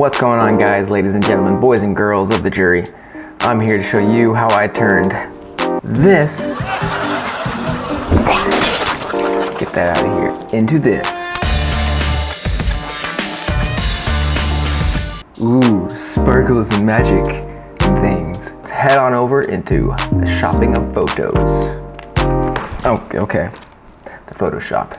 What's going on, guys, ladies and gentlemen, boys and girls of the jury? I'm here to show you how I turned this, get that out of here, into this. Ooh, sparkles and magic and things. Let's head on over into the shopping of photos. Oh, okay, the Photoshop.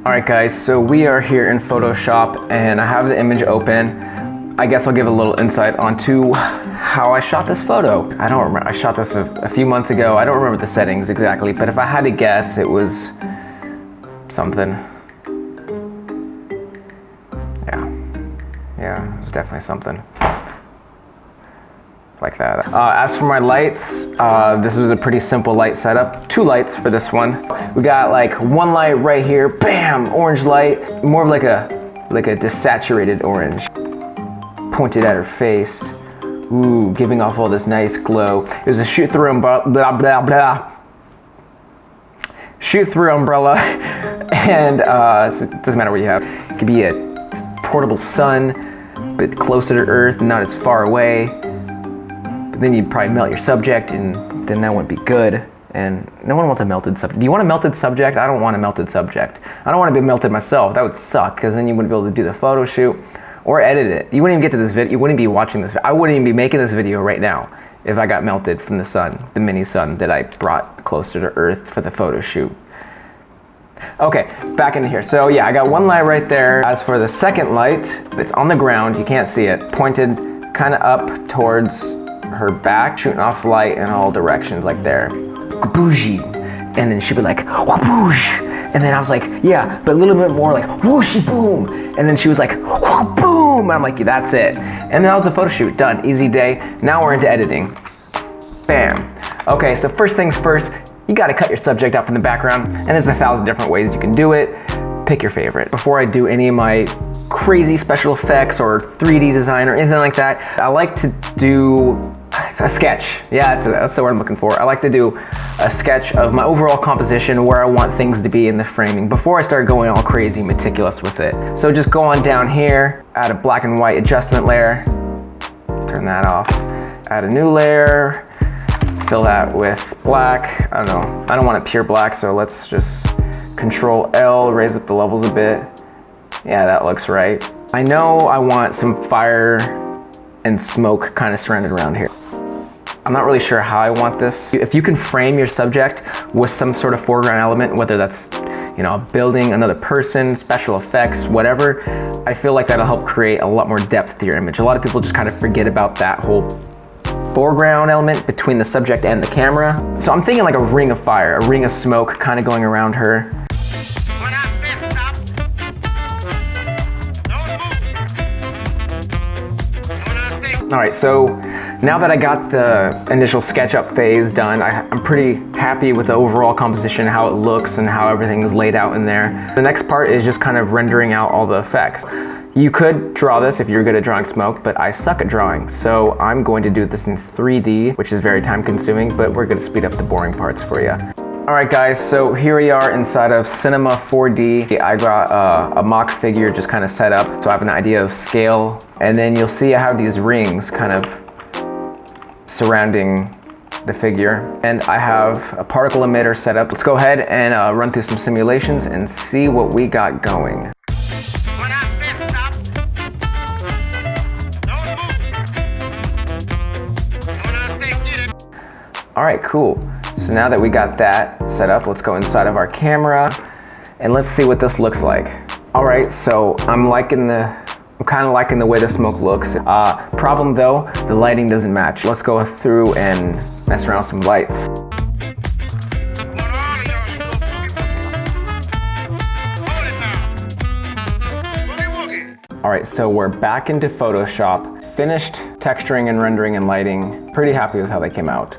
Alright guys, so we are here in Photoshop and I have the image open. I guess I'll give a little insight onto how I shot this photo. I don't remember, I shot this a few months ago. I don't remember the settings exactly, but if I had to guess, it was something. Yeah, it was definitely something. Like that. As for my lights, this was a pretty simple light setup. 2 lights for this one. We got like 1 light right here, bam, orange light, more of like a desaturated orange, pointed at her face. Ooh, giving off all this nice glow. It was a shoot-through umbrella, blah blah blah. Shoot-through umbrella, and so it doesn't matter what you have. It could be a portable sun, but closer to Earth, not as far away. Then you'd probably melt your subject, and then that wouldn't be good. And no one wants a melted subject. Do you want a melted subject? I don't want a melted subject. I don't want to be melted myself. That would suck, because then you wouldn't be able to do the photo shoot or edit it. You wouldn't even get to this video. You wouldn't be watching this. I wouldn't even be making this video right now if I got melted from the sun, the mini sun that I brought closer to Earth for the photo shoot. Okay, back into here. So yeah, I got 1 light right there. As for the second light, it's on the ground. You can't see it. Pointed kind of up towards her back, shooting off light in all directions, like there. Kaboosh. And then she'd be like, whoosh. And then I was like, yeah, but a little bit more like whooshy boom. And then she was like, boom. And I'm like, yeah, that's it. And then that was the photo shoot, done, easy day. Now we're into editing. Bam. Okay, so first things first, you gotta cut your subject out from the background, and there's 1,000 different ways you can do it. Pick your favorite. Before I do any of my crazy special effects or 3D design or anything like that, I like to do a sketch. Yeah, that's the word I'm looking for. I like to do a sketch of my overall composition, where I want things to be in the framing before I start going all crazy meticulous with it. So just go on down here, add a black and white adjustment layer, turn that off, add a new layer, fill that with black. I don't know, I don't want it pure black, so let's just Control L, raise up the levels a bit. Yeah, that looks right. I know I want some fire and smoke kind of surrounded around here. I'm not really sure how I want this. If you can frame your subject with some sort of foreground element, whether that's, you know, a building, another person, special effects, whatever, I feel like that'll help create a lot more depth to your image. A lot of people just kind of forget about that whole foreground element between the subject and the camera. So I'm thinking like a ring of fire, a ring of smoke kind of going around her. All right, so now that I got the initial SketchUp phase done, I'm pretty happy with the overall composition, how it looks and how everything is laid out in there. The next part is just kind of rendering out all the effects. You could draw this if you're good at drawing smoke, but I suck at drawing, so I'm going to do this in 3D, which is very time consuming, but we're gonna speed up the boring parts for you. All right guys, so here we are inside of Cinema 4D. I got a mock figure just kind of set up, so I have an idea of scale. And then you'll see I have these rings kind of surrounding the figure. And I have a particle emitter set up. Let's go ahead and run through some simulations and see what we got going. All right, cool. So now that we got that set up, let's go inside of our camera and let's see what this looks like. All right, so I'm kind of liking the way the smoke looks. Problem though, the lighting doesn't match. Let's go through and mess around with some lights. All right, so we're back into Photoshop, finished texturing and rendering and lighting. Pretty happy with how they came out.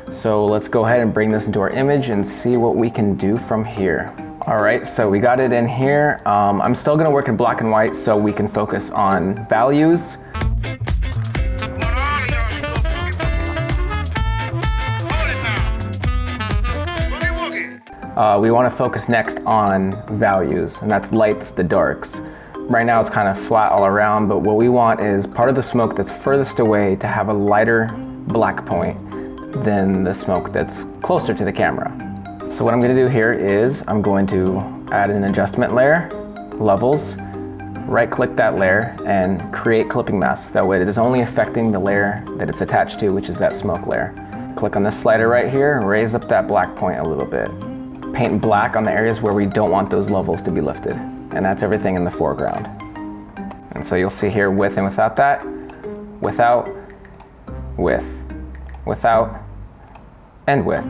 So let's go ahead and bring this into our image and see what we can do from here. All right, so we got it in here. I'm still gonna work in black and white so we can focus on values. We wanna focus next on values, and that's lights, the darks. Right now it's kind of flat all around, but what we want is part of the smoke that's furthest away to have a lighter black point than the smoke that's closer to the camera. So what I'm going to do here is I'm going to add an adjustment layer, levels, right click that layer and create clipping mask. That way it is only affecting the layer that it's attached to, which is that smoke layer. Click on this slider right here, raise up that black point a little bit. Paint black on the areas where we don't want those levels to be lifted. And that's everything in the foreground. And so you'll see here with and without that, without, with, without, and with.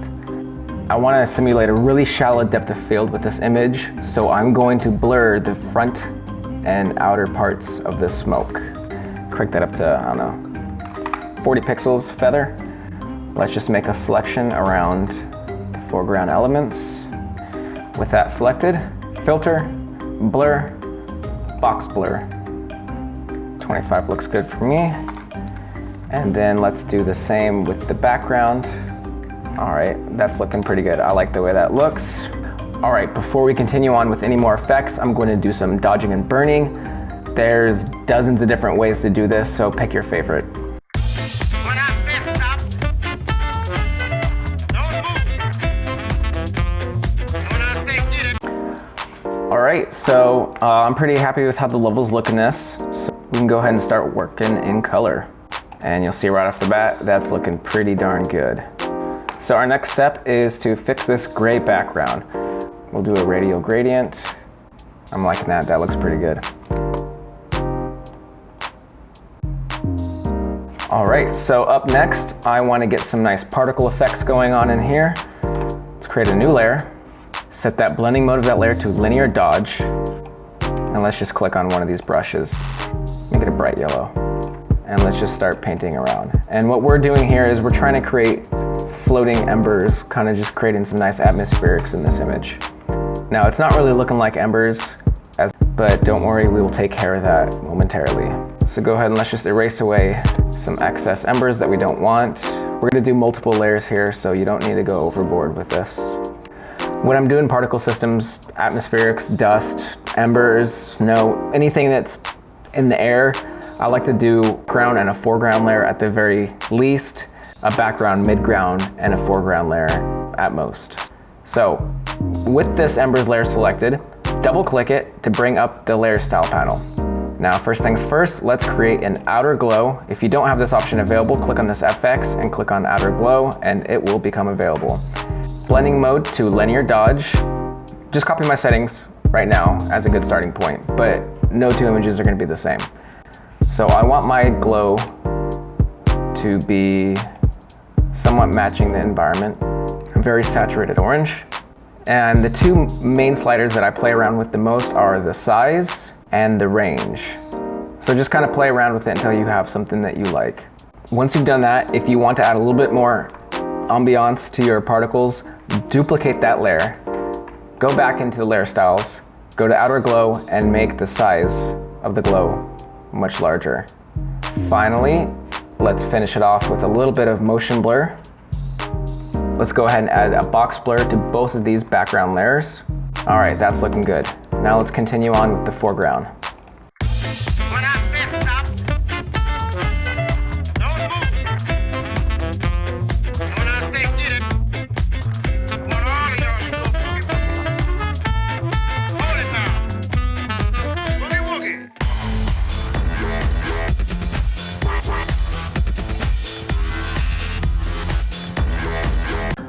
I want to simulate a really shallow depth of field with this image, so I'm going to blur the front and outer parts of this smoke. Crank that up to, I don't know, 40 pixels feather. Let's just make a selection around the foreground elements. With that selected, filter, blur, box blur. 25 looks good for me. And then let's do the same with the background. All right, that's looking pretty good. I like the way that looks. All right, before we continue on with any more effects, I'm going to do some dodging and burning. There's dozens of different ways to do this, so pick your favorite. All right, so I'm pretty happy with how the levels look in this. So we can go ahead and start working in color. And you'll see right off the bat, that's looking pretty darn good. So our next step is to fix this gray background. We'll do a radial gradient. I'm liking that, that looks pretty good. All right, so up next, I want to get some nice particle effects going on in here. Let's create a new layer. Set that blending mode of that layer to linear dodge. And let's just click on one of these brushes. Make it a bright yellow. And let's just start painting around. And what we're doing here is we're trying to create floating embers, kind of just creating some nice atmospherics in this image. Now it's not really looking like embers, but don't worry, we will take care of that momentarily. So go ahead and let's just erase away some excess embers that we don't want. We're gonna do multiple layers here, so you don't need to go overboard with this. When I'm doing particle systems, atmospherics, dust, embers, snow, anything that's in the air, I like to do ground and a foreground layer at the very least, a background, midground, and a foreground layer at most. So with this embers layer selected, double click it to bring up the layer style panel. Now first things first, let's create an outer glow. If you don't have this option available, click on this FX and click on outer glow and it will become available. Blending mode to linear dodge. Just copy my settings right now as a good starting point, but no two images are going to be the same. So I want my glow to be somewhat matching the environment. A very saturated orange. And the two main sliders that I play around with the most are the size and the range. So just kind of play around with it until you have something that you like. Once you've done that, if you want to add a little bit more ambiance to your particles, duplicate that layer, go back into the layer styles, go to outer glow and make the size of the glow much larger. Finally, let's finish it off with a little bit of motion blur. Let's go ahead and add a box blur to both of these background layers. All right, that's looking good. Now let's continue on with the foreground.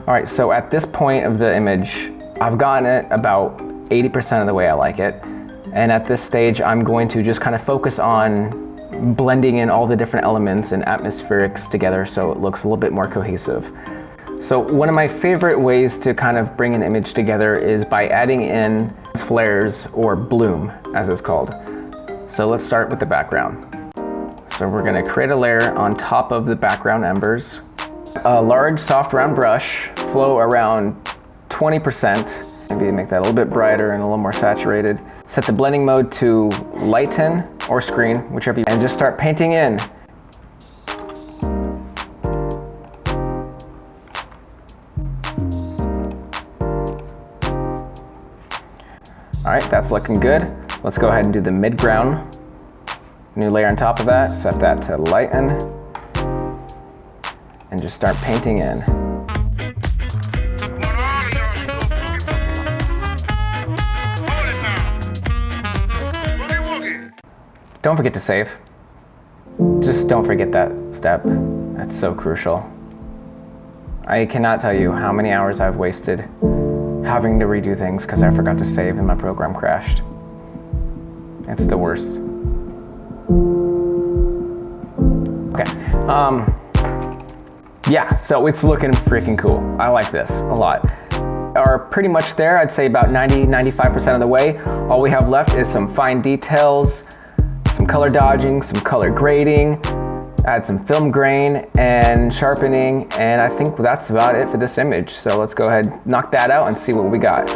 All right, so at this point of the image, I've gotten it about 80% of the way I like it. And at this stage, I'm going to just kind of focus on blending in all the different elements and atmospherics together so it looks a little bit more cohesive. So one of my favorite ways to kind of bring an image together is by adding in flares or bloom, as it's called. So let's start with the background. So we're gonna create a layer on top of the background embers. A large soft round brush, flow around 20%, maybe make that a little bit brighter and a little more saturated. Set the blending mode to lighten or screen, whichever you, and just start painting in. All right, that's looking good. Let's go ahead and do the mid-ground. New layer on top of that, set that to lighten, and just start painting in. Don't forget to save. Just don't forget that step. That's so crucial. I cannot tell you how many hours I've wasted having to redo things because I forgot to save and my program crashed. It's the worst. Okay. Yeah, so it's looking freaking cool. I like this a lot. Are pretty much there. I'd say about 90-95% of the way. All we have left is some fine details, some color dodging, some color grading, add some film grain and sharpening, and I think that's about it for this image. So let's go ahead, knock that out and see what we got.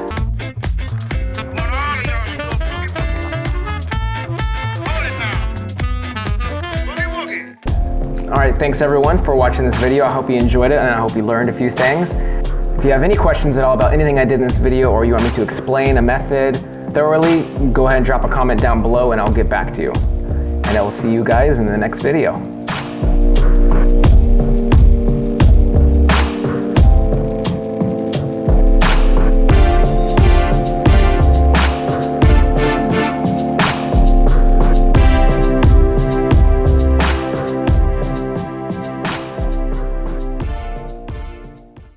All right, thanks everyone for watching this video. I hope you enjoyed it and I hope you learned a few things. If you have any questions at all about anything I did in this video, or you want me to explain a method thoroughly, go ahead and drop a comment down below and I'll get back to you. And I will see you guys in the next video.